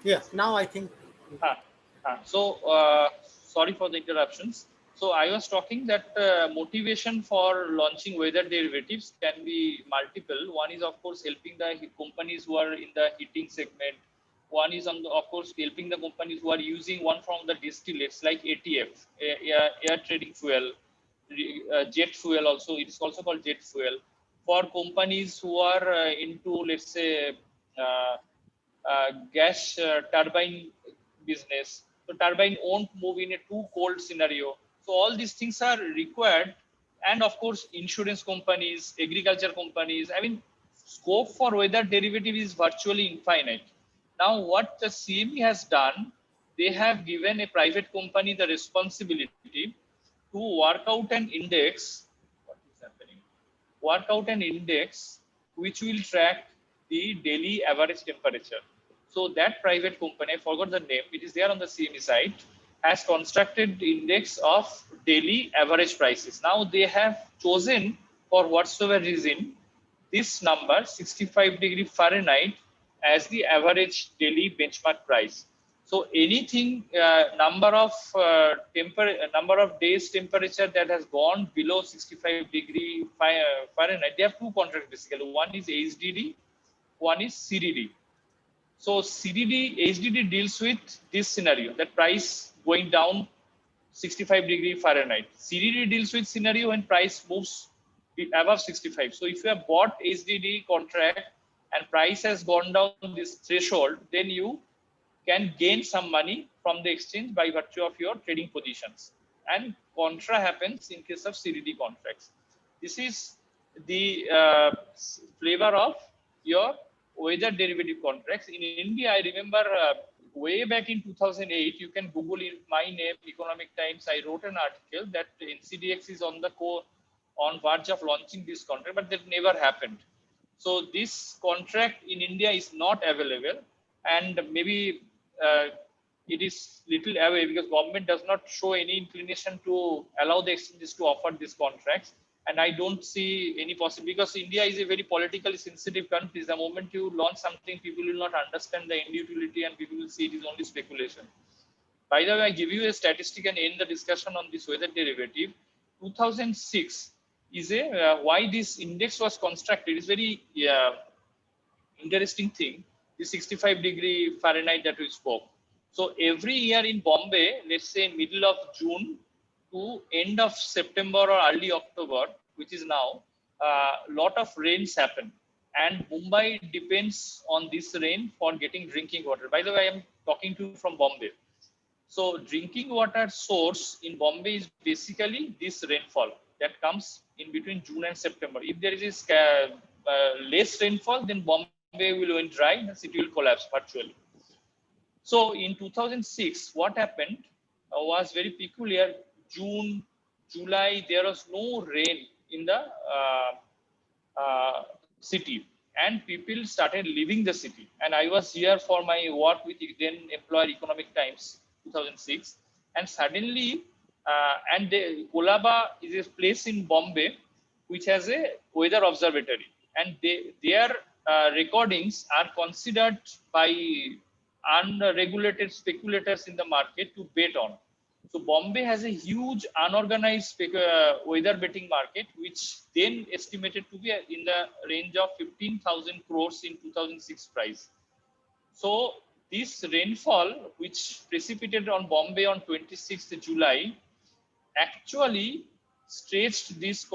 Yeah, now I think. Ah, sorry for the interruptions. So I was talking that motivation for launching weather derivatives can be multiple. One is of course helping the companies who are in the heating segment. One is of course helping the companies who are using one from the distillates like ATF, air trading fuel, jet fuel also. It is also called jet fuel. For companies who are into, let's say, uh, gas turbine business. So turbine won't move in a too cold scenario. So all these things are required, and of course insurance companies, agriculture companies. I mean, scope for weather derivative is virtually infinite. Now, what the CME has done, they have given a private company the responsibility to work out an index. What is happening? Work out an index which will track the daily average temperature. So that private company, I forgot the name, it is there on the CME site, has constructed the index of daily average prices. Now they have chosen, for whatsoever reason, this number 65 degree Fahrenheit as the average daily benchmark price. So anything number of days temperature that has gone below 65 degree Fahrenheit, they have two contracts basically. One is HDD, one is CDD. So CDD, HDD deals with this scenario, that price going down 65 degree Fahrenheit. CDD deals with scenario when price moves above 65. So if you have bought HDD contract and price has gone down this threshold, then you can gain some money from the exchange by virtue of your trading positions. And contra happens in case of CDD contracts. This is the flavor of your weather derivative contracts. In India, I remember way back in 2008, you can Google in my name, Economic Times, I wrote an article that NCDX is on verge of launching this contract, but that never happened. So this contract in India is not available, and maybe uh, it is little away because government does not show any inclination to allow the exchanges to offer these contracts. And I don't see any possibility because India is a very politically sensitive country. The moment you launch something, people will not understand the end utility and people will see it is only speculation. By the way, I give you a statistic and end the discussion on this weather derivative. 2006 is a why this index was constructed. It's very interesting thing. The 65 degree Fahrenheit that we spoke. So every year in Bombay, let's say middle of June to end of September or early October, which is now, lot of rains happen, and Mumbai depends on this rain for getting drinking water. By the way, I am talking to you from Bombay. So drinking water source in Bombay is basically this rainfall that comes in between June and September. If there is less rainfall, then Bombay will went dry, the city will collapse virtually. So in 2006, what happened was very peculiar. June, July, there was no rain in the city, and people started leaving the city. And I was here for my work with then employer Economic Times 2006, and suddenly Kolaba is a place in Bombay which has a weather observatory, and their recordings are considered by unregulated speculators in the market to bet on. So Bombay has a huge unorganized weather betting market, which then estimated to be in the range of 15,000 crores in 2006 price. So this rainfall, which precipitated on Bombay on 26th July, actually stretched this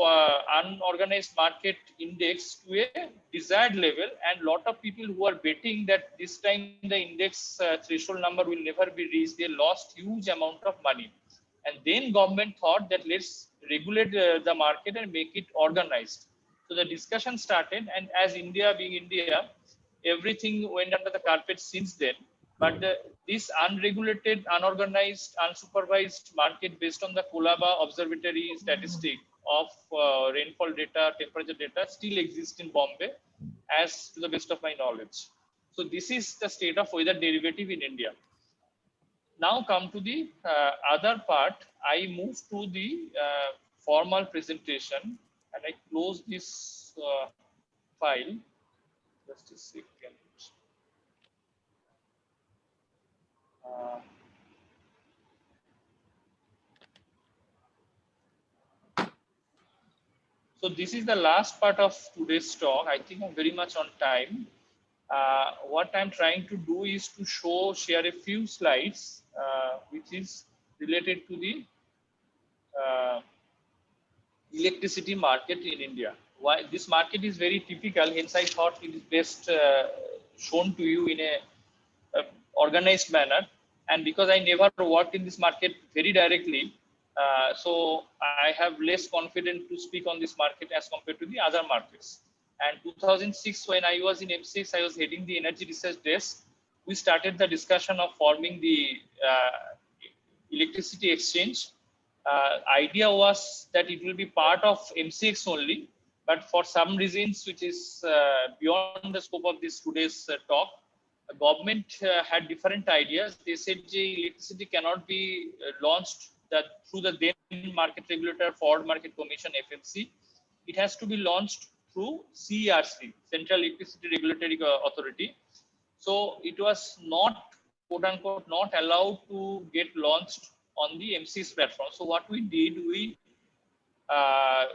unorganized market index to a desired level, and lot of people who are betting that this time the index threshold number will never be reached, they lost huge amount of money. And then government thought that let's regulate the market and make it organized. So the discussion started, and as India being India, everything went under the carpet since then. But this unregulated, unorganized, unsupervised market based on the Kolaba Observatory statistic of rainfall data, temperature data still exists in Bombay, as to the best of my knowledge. So this is the state of weather derivative in India. Now come to the other part. I move to the formal presentation, and I close this file. Just a second. Uh, so this is the last part of today's talk. I think I'm very much on time. What I'm trying to do is to share a few slides, which is related to the uh, electricity market in India. Why this market is very typical, hence I thought it is best shown to you in a organized manner. And because I never worked in this market very directly, so I have less confidence to speak on this market as compared to the other markets. And 2006, when I was in M6, I was heading the energy research desk. We started the discussion of forming the electricity exchange. Idea was that it will be part of MCX only, but for some reasons which is beyond the scope of this today's talk, the government had different ideas. They said electricity cannot be launched through the then market regulator, Forward Market Commission (FMC). It has to be launched through CERC, Central Electricity Regulatory Authority. So it was not, quote unquote, not allowed to get launched on the MC's platform. So what we did,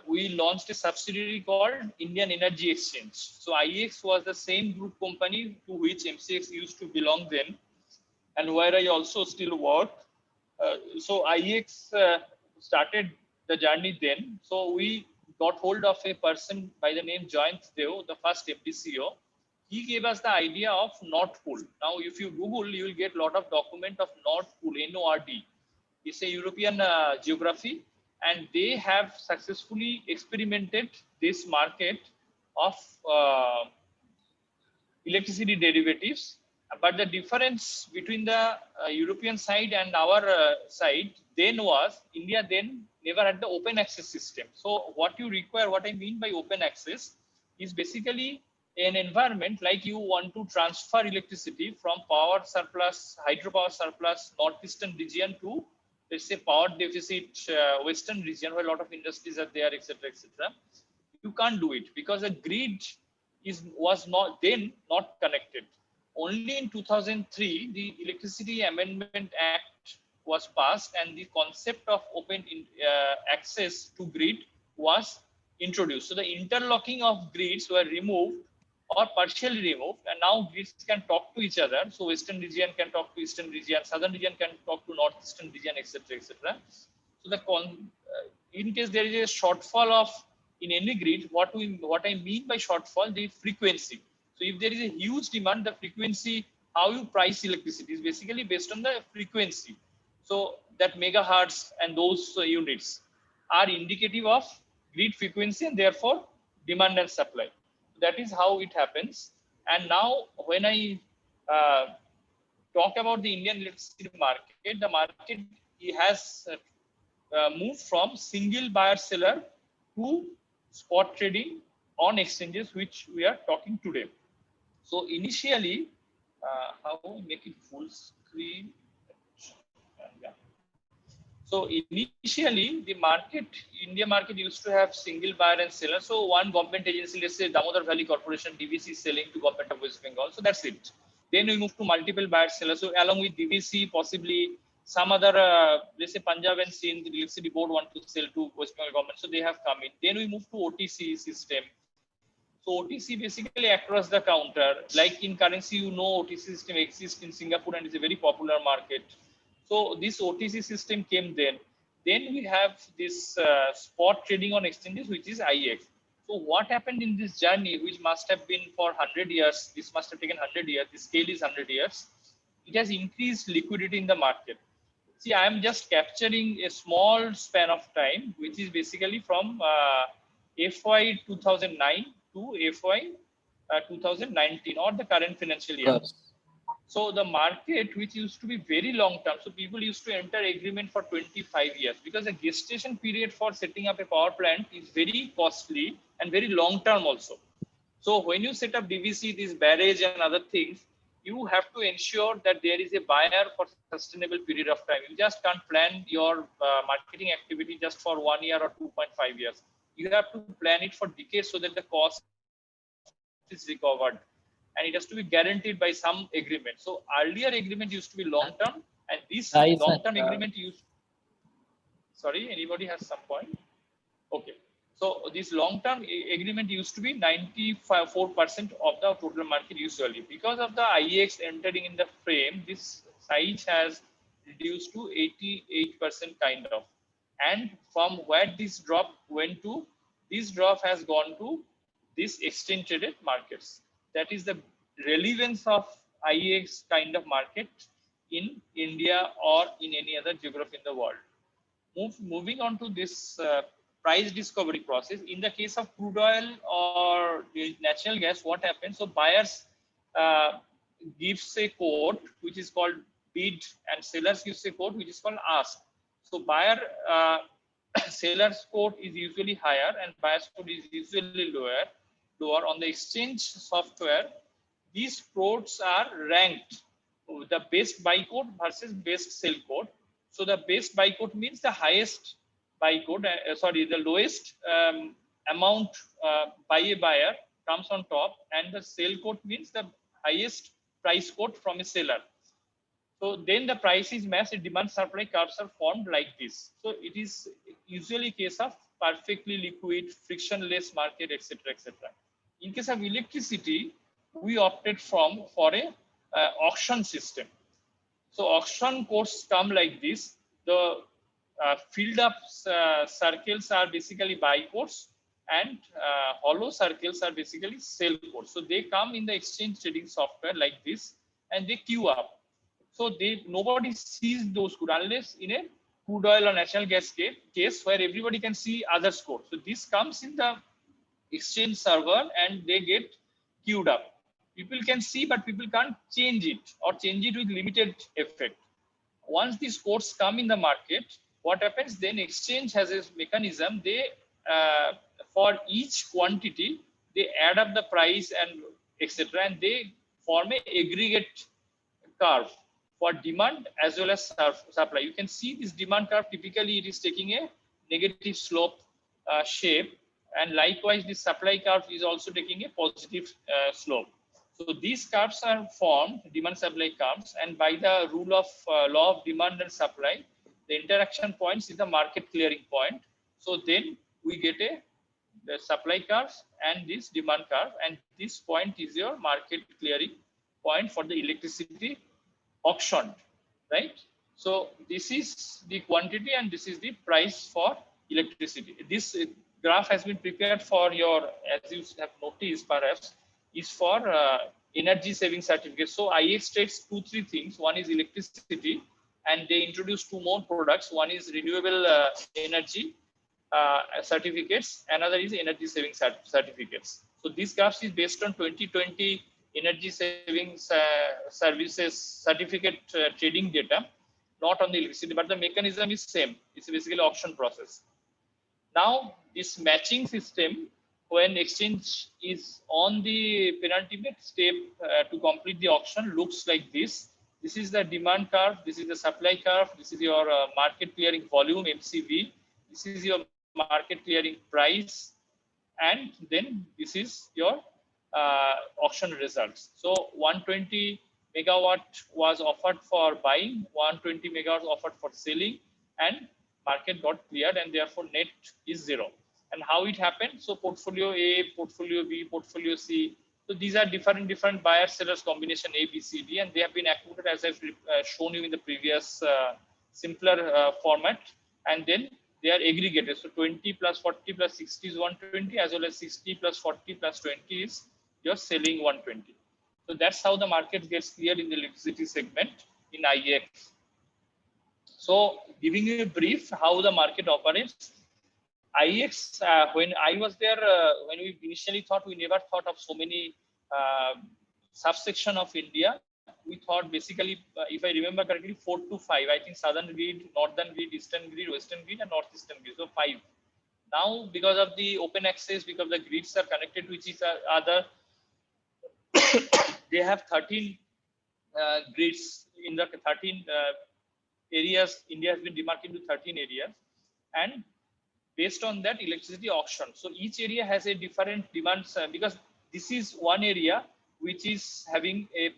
we launched a subsidiary called Indian Energy Exchange. So IEX was the same group company to which MCX used to belong then, and where I also still work. So IEX started the journey then. So we got hold of a person by the name Jayant Deo, the first MDCO. He gave us the idea of Nord Pool. Now, if you Google, you will get a lot of document of Nord Pool, NORD. It's a European geography, and they have successfully experimented this market of electricity derivatives. But the difference between the European side and our side then was India then never had the open access system. So what you require, what I mean by open access, is basically an environment like you want to transfer electricity from power surplus, hydropower surplus, northeastern region to, let's say, power deficit western region where a lot of industries are there, etc., etc. You can't do it because the grid was not connected. Only in 2003 the Electricity Amendment Act was passed, and the concept of open access to grid was introduced. So the interlocking of grids were removed or partially removed, and now grids can talk to each other. So western region can talk to eastern region, southern region can talk to northeastern region, etc., etc. So in case there is a shortfall of in any grid, what I mean by shortfall, the frequency. So if there is a huge demand, the frequency, how you price electricity is basically based on the frequency. So that megahertz and those units are indicative of grid frequency and therefore demand and supply. That is how it happens. And now when I talk about the Indian electricity market, the market has moved from single buyer seller to spot trading on exchanges, which we are talking today. So initially, how we make it full screen? Yeah. So initially, the market, India market used to have single buyer and seller. So one government agency, let's say Damodar Valley Corporation, DVC, selling to government of West Bengal. So that's it. Then we move to multiple buyer sellers. So along with DVC, possibly some other, let's say Punjab and Sindh, the electricity board want to sell to West Bengal government. So they have come in. Then we move to OTC system. So OTC basically across the counter, like in currency, OTC system exists in Singapore and is a very popular market. So this OTC system came then. Then we have this spot trading on exchanges, which is IEX. So what happened in this journey, which must have been for 100 years, this must have taken 100 years, the scale is 100 years, it has increased liquidity in the market. See, I am just capturing a small span of time, which is basically from FY 2009 to FY 2019 or the current financial year. Yes. So the market, which used to be very long term, so people used to enter agreement for 25 years because the gestation period for setting up a power plant is very costly and very long term also. So when you set up DVC, this barrage and other things, you have to ensure that there is a buyer for sustainable period of time. You just can't plan your marketing activity just for 1 year or 2.5 years. You have to plan it for decades so that the cost is recovered, and it has to be guaranteed by some agreement. So earlier agreement used to be long term, And this Yes, sir. long-term agreement used. Sorry, anybody has some point? Okay. So this long-term agreement used to be 94% of the total market usually. Because of the IEX entering in the frame, this size has reduced to 88% kind of. And from where this drop went to, this drop has gone to this exchange traded markets. That is the relevance of IEX kind of market in India or in any other geography in the world. Moving on to this price discovery process. In the case of crude oil or natural gas, what happens? So buyers uh, gives a quote which is called bid, and sellers gives a quote which is called ask. So buyer seller's quote is usually higher and buyer's quote is usually lower on the exchange software. These quotes are ranked, the best buy quote versus best sell quote. So the best buy quote means the highest buy quote, sorry, the lowest amount by a buyer comes on top, and the sell quote means the highest price quote from a seller. So then the price is matched, demand supply curves are formed like this. So it is usually case of perfectly liquid, frictionless market, etc., etc. In case of electricity, we opted for a auction system. So auction quotes come like this. The filled up circles are basically buy quotes, and hollow circles are basically sell quotes. So they come in the exchange trading software like this, and they queue up. So nobody sees those quotes unless in a crude oil or natural gas case where everybody can see other scores. So this comes in the exchange server and they get queued up. People can see, but people can't change it or change it with limited effect. Once these quotes come in the market, what happens then? Exchange has a mechanism. They for each quantity they add up the price and etc. and they form a aggregate curve for demand as well as supply. You can see this demand curve. Typically, it is taking a negative slope shape, and likewise, the supply curve is also taking a positive slope. So these curves are formed, demand supply curves, and by the rule of law of demand and supply, the interaction points is the market clearing point. So then we get the supply curves and this demand curve, and this point is your market clearing point for the electricity auctioned, right? So this is the quantity and this is the price for electricity. This graph has been prepared for your, as you have noticed perhaps, is for energy saving certificates. So IEX states three things. One is electricity, and they introduced two more products. One is renewable energy certificates, another is energy saving certificates. So this graph is based on 2020 energy savings services certificate trading data, not on the electricity, but the mechanism is same. It's basically auction process. Now this matching system, when exchange is on the penultimate step to complete the auction, looks like this. This is the demand curve, this is the supply curve, this is your market clearing volume, MCV, this is your market clearing price, and then this is your auction results. So 120 megawatt was offered for buying, 120 megawatts offered for selling, and market got cleared, and therefore net is zero. And how it happened? So portfolio A, portfolio B, portfolio C. So these are different buyer sellers combination A, B, C, D, and they have been accrued as I've shown you in the previous simpler format, and then they are aggregated. So 20 plus 40 plus 60 is 120, as well as 60 plus 40 plus 20 is you're selling 120. So that's how the market gets cleared in the electricity segment in IEX. So giving you a brief how the market operates. IEX, when I was there, when we initially thought, we never thought of so many subsection of India. We thought basically, if I remember correctly, 4 to 5. I think southern grid, northern grid, eastern grid, western grid, and northeastern grid. So 5. Now, because of the open access, because the grids are connected to each other, they have 13 grids in the 13 areas. India has been demarcated into 13 areas, and based on that, electricity auction. So each area has a different demands because this is one area which is having a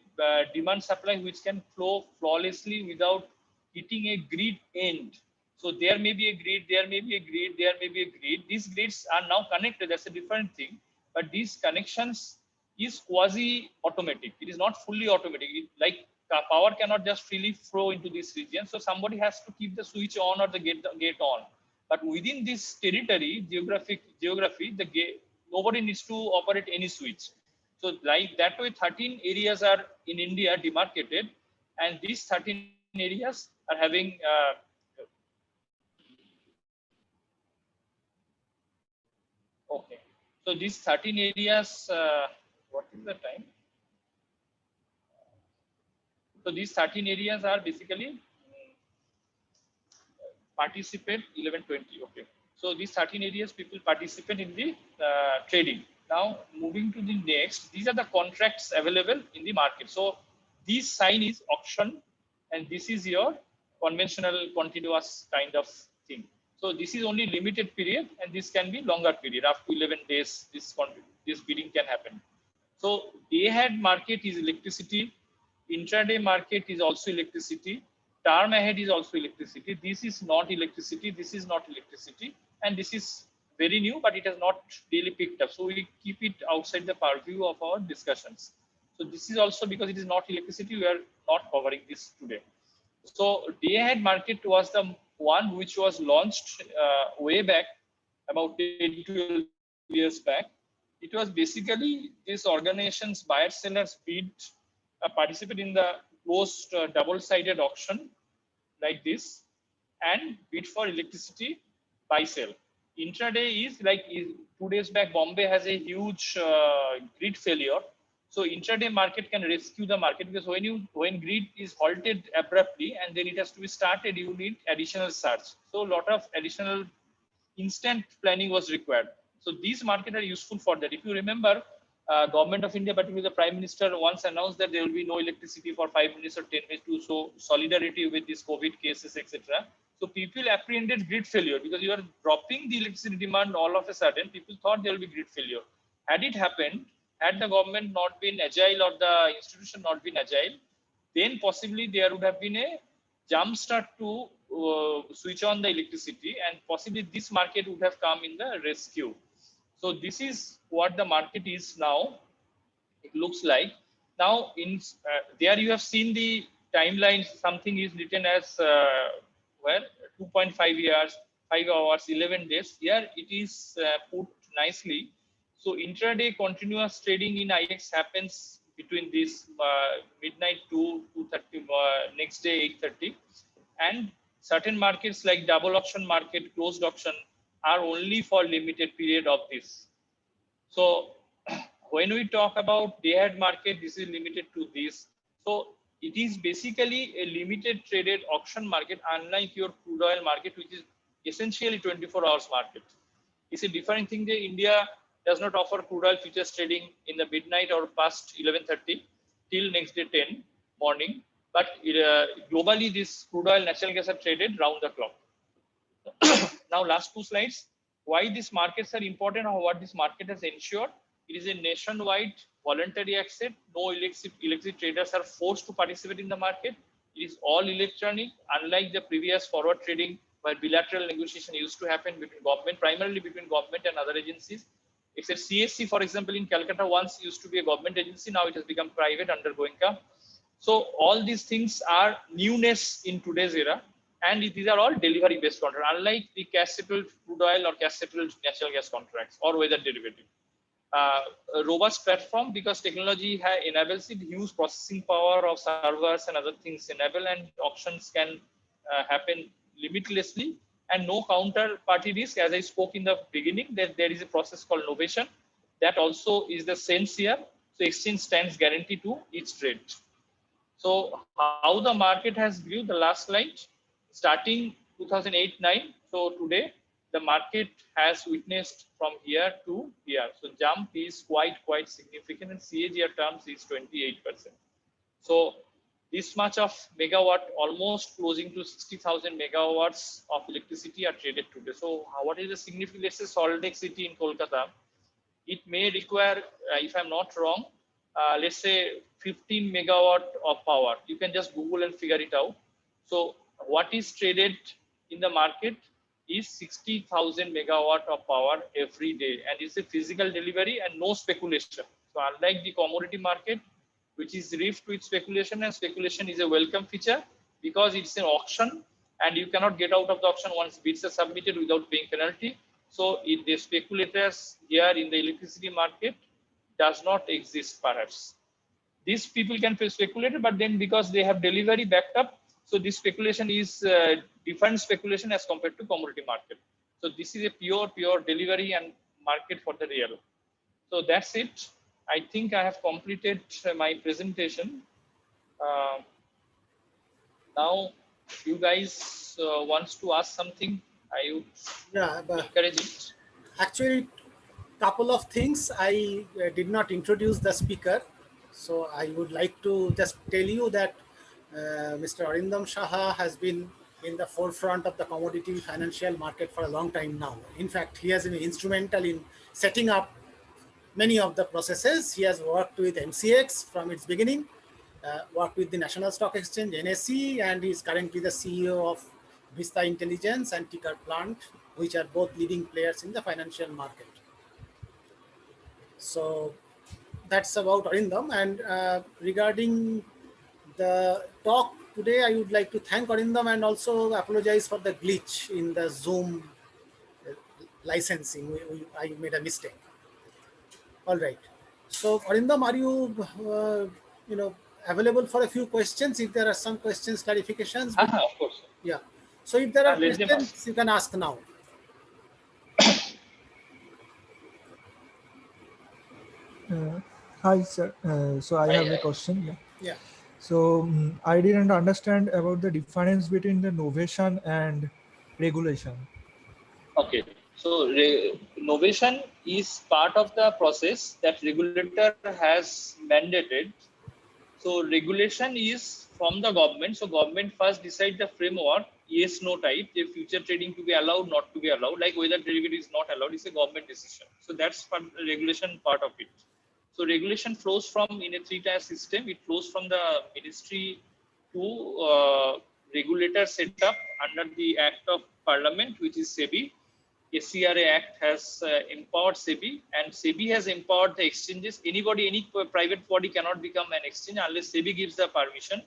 demand supply which can flow flawlessly without hitting a grid end. So there may be a grid, there may be a grid, there may be a grid. These grids are now connected. That's a different thing. But these connections is quasi automatic. It is not fully automatic. Like power cannot just freely flow into this region. So somebody has to keep the switch on or the gate on. But within this territory, geography, the gate, nobody needs to operate any switch. So like that way, 13 areas are in India demarcated, and these 13 areas are having okay. So these 13 areas, what is the time? So these 13 areas are basically participate 11:20. Okay. So these 13 areas people participate in the trading. Now moving to the next, these are the contracts available in the market. So this sign is auction, and this is your conventional continuous kind of thing. So this is only limited period, and this can be longer period. Up to 11 days, this bidding can happen. So day ahead market is electricity, intraday market is also electricity, term ahead is also electricity. This is not electricity, this is not electricity, and this is very new, but it has not really picked up. So we keep it outside the purview of our discussions. So this is also because it is not electricity, we are not covering this today. So day ahead market was the one which was launched way back about 10 12 years back. It was basically these organizations, buyers, sellers bid, participate in the closed double-sided auction like this, and bid for electricity buy sell. Intraday is like 2 days back, Bombay has a huge grid failure. So intraday market can rescue the market, because when grid is halted abruptly and then it has to be started, you need additional surge. So a lot of additional instant planning was required. So these markets are useful for that. If you remember, government of India, particularly the Prime Minister, once announced that there will be no electricity for 5 minutes or 10 minutes to show solidarity with these COVID cases, etc. So people apprehended grid failure, because you are dropping the electricity demand all of a sudden. People thought there will be grid failure. Had it happened, had the government not been agile or the institution not been agile, then possibly there would have been a jump start to switch on the electricity, and possibly this market would have come in the rescue. So this is what the market is now. It looks like now in there you have seen the timeline. Something is written as well 2.5 years, 5 hours, 11 days. Here it is put nicely. So intraday continuous trading in IX happens between this midnight to 2:30 next day 8:30, and certain markets like double auction market, closed auction are only for limited period of this. So when we talk about day ahead market, this is limited to this. So it is basically a limited traded auction market, unlike your crude oil market, which is essentially 24 hours market. It's a different thing that India does not offer crude oil futures trading in the midnight or past 11:30 till next day 10 morning. But globally, this crude oil, natural gas are traded round the clock. Now, last two slides. Why these markets are important, or what this market has ensured? It is a nationwide voluntary access. No illicit traders are forced to participate in the market. It is all electronic, unlike the previous forward trading where bilateral negotiation used to happen between government, primarily between government and other agencies. Except CSC, for example, in Calcutta once used to be a government agency. Now it has become private under Goenka. So all these things are newness in today's era, and these are all delivery based contracts, unlike the cash settled crude oil or cash settled natural gas contracts or weather derivative. A robust platform, because technology enables it, huge processing power of servers and other things enable, and auctions can happen limitlessly, and no counterparty risk. As I spoke in the beginning, that there is a process called novation. That also is the sense here. So exchange stands guarantee to each trade. So how the market has grew, the last slide, starting 2008-9. So today the market has witnessed from here to here. So jump is quite significant, and CAGR terms is 28%. So this much of megawatt, almost closing to 60,000 megawatts of electricity are traded today. So what is the significance? Let's say Salt Lake City in Kolkata, it may require, if I'm not wrong, let's say 15 megawatt of power. You can just Google and figure it out. So what is traded in the market is 60,000 megawatt of power every day, and it's a physical delivery and no speculation. So unlike the commodity market, which is rife with speculation, and speculation is a welcome feature because it's an auction and you cannot get out of the auction once bids are submitted without paying penalty. So the speculators here in the electricity market does not exist perhaps. These people can speculate, but then because they have delivery backed up, so this speculation is different speculation as compared to commodity market. So this is a pure delivery and market for the real. So that's it. I think I have completed my presentation. uh, Now you guys wants to ask something, I would Yeah, but encourage it. actually, couple of things. I did not introduce the speaker, so I would like to just tell you that Mr. Arindam Saha has been in the forefront of the commodity financial market for a long time now. In fact, he has been instrumental in setting up many of the processes. He has worked with MCX from its beginning, worked with the National Stock Exchange, NSE, and he is currently the CEO of Vista Intelligence and Ticker Plant, which are both leading players in the financial market. So that's about Arindam. And regarding the talk today, I would like to thank Arindam and also apologize for the glitch in the Zoom uh, licensing. I made a mistake. All right. So Arindam, are you you know available for a few questions? If there are some questions, clarifications, Of course. yeah. So if there are Let them ask. questions, you can ask now. Uh, Hi, sir. So I have a I question. Yeah. Yeah. So I didn't understand about the difference between the novation and regulation. Okay, so innovation is part of the process that regulator has mandated. So regulation is from the government. So government first decide the framework, yes, no type, the future trading to be allowed, not to be allowed, like whether derivative is not allowed is a government decision. So that's part, regulation part of it. So regulation flows from in a three-tier system. It flows from the ministry to regulator set up under the Act of Parliament, which is SEBI. SCRA Act has empowered SEBI, and SEBI has empowered the exchanges. Anybody, any private body cannot become an exchange unless SEBI gives the permission.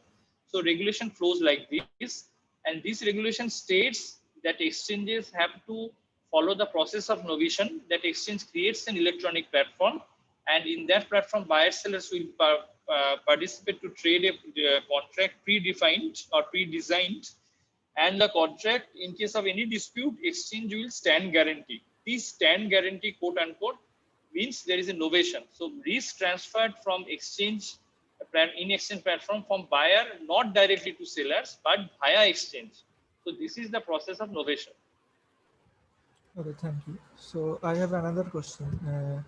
So regulation flows like this, and this regulation states that exchanges have to follow the process of novation. That exchange creates an electronic platform, and in that platform, buyers sellers will participate to trade a contract predefined or pre-designed, and the contract, in case of any dispute, exchange will stand guarantee. This stand guarantee, quote unquote, means there is innovation. So risk transferred from exchange in exchange platform from buyer not directly to sellers but via exchange. So this is the process of novation. Okay, thank you. So I have another question.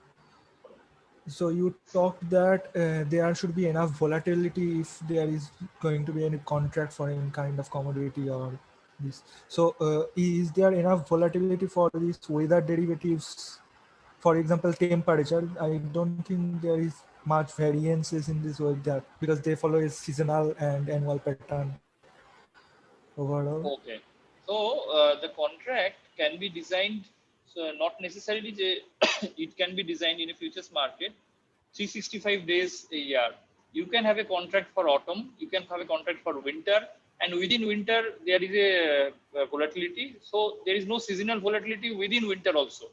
So you talked that there should be enough volatility if there is going to be any contract for any kind of commodity or this. So is there enough volatility for these weather derivatives? For example, temperature. I don't think there is much variances in this weather because they follow a seasonal and annual pattern overall. Okay. So the contract can be designed, so not necessarily it can be designed in a futures market 365 days a year. You can have a contract for autumn, you can have a contract for winter, and within winter there is a volatility. So there is no seasonal volatility within winter also.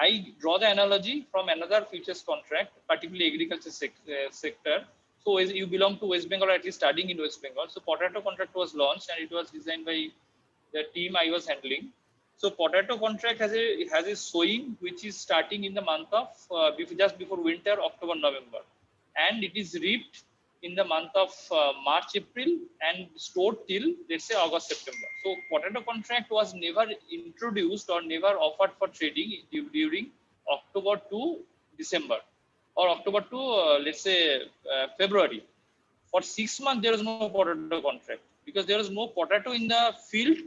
I draw the analogy from another futures contract, particularly agriculture sector. So as you belong to West Bengal, or at least studying in West Bengal. So potato contract was launched, and it was designed by the team I was handling. So potato contract has a sowing which is starting in the month of just before winter, October, November, and it is reaped in the month of March, April, and stored till, let's say, August, September. So potato contract was never introduced or never offered for trading during October to December, or October to let's say February. For 6 months there is no potato contract because there is no potato in the field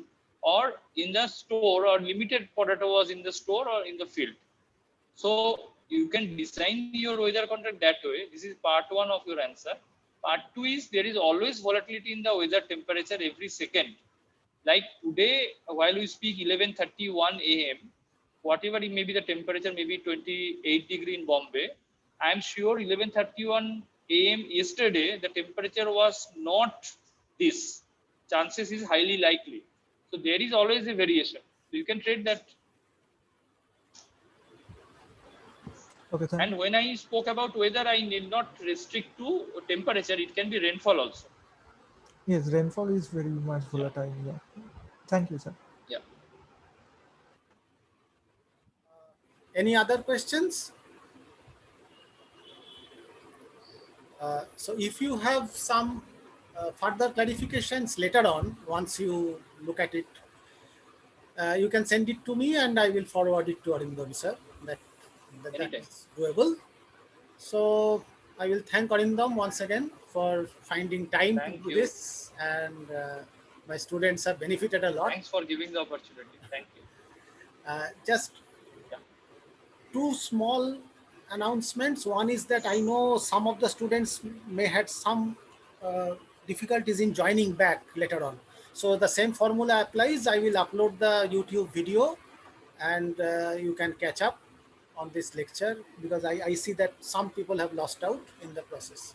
or in the store, or limited potato was in the store or in the field. So you can design your weather contract that way. This is part one of your answer. Part two is there is always volatility in the weather temperature every second. Like today, while we speak 11:31 a.m., whatever it may be the temperature, maybe 28 degree in Bombay, I am sure 11:31 a.m. yesterday the temperature was not this. Chances is highly likely. So there is always a variation. So you can trade that. Okay, thank. And when I spoke about weather, I need not restrict to temperature. It can be rainfall also. Yes, rainfall is very much Yeah. volatile. Yeah. Thank you, sir. Yeah. Any other questions? So if you have some further clarifications later on, once you look at it, you can send it to me and I will forward it to Arindam sir. That Anytime. is doable. So I will thank Arindam once again for finding time to Thank do you. this, and my students have benefited a lot. Thanks for giving the opportunity. Thank you. Just Yeah. two small announcements. One is that I know some of the students may had some difficulties in joining back later on. So the same formula applies. I will upload the YouTube video and you can catch up on this lecture, because I see that some people have lost out in the process.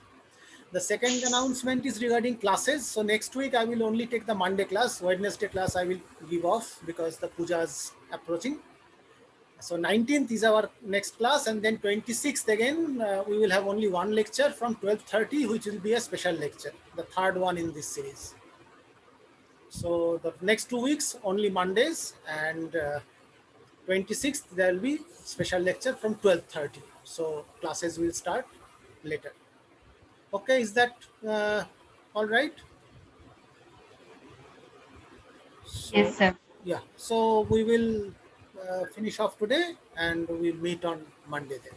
The second announcement is regarding classes. So next week I will only take the Monday class. Wednesday class I will give off because the puja is approaching. So 19th is our next class, and then 26th again we will have only one lecture from 12:30, which will be a special lecture, the third one in this series. So the next 2 weeks only Mondays, and 26th there will be special lecture from 12:30. So classes will start later. Okay, is that all right? So Yes, sir. yeah, so we will finish off today and we'll meet on Monday then.